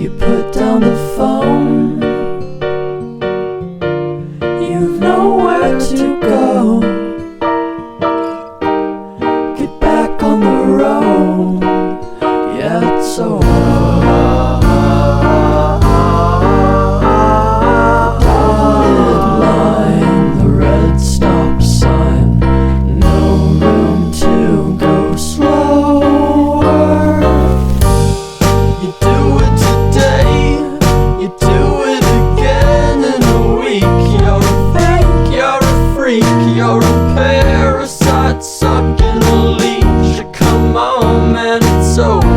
You put down the phone. You've nowhere to go. Get back on the road. Yeah, it's over. Dotted line, the red stop sign. No room to go slower. You do it today, you do it again in a week. You're a fake, you're a freak, you're a parasite sucking a leech. Come on, man, it's over.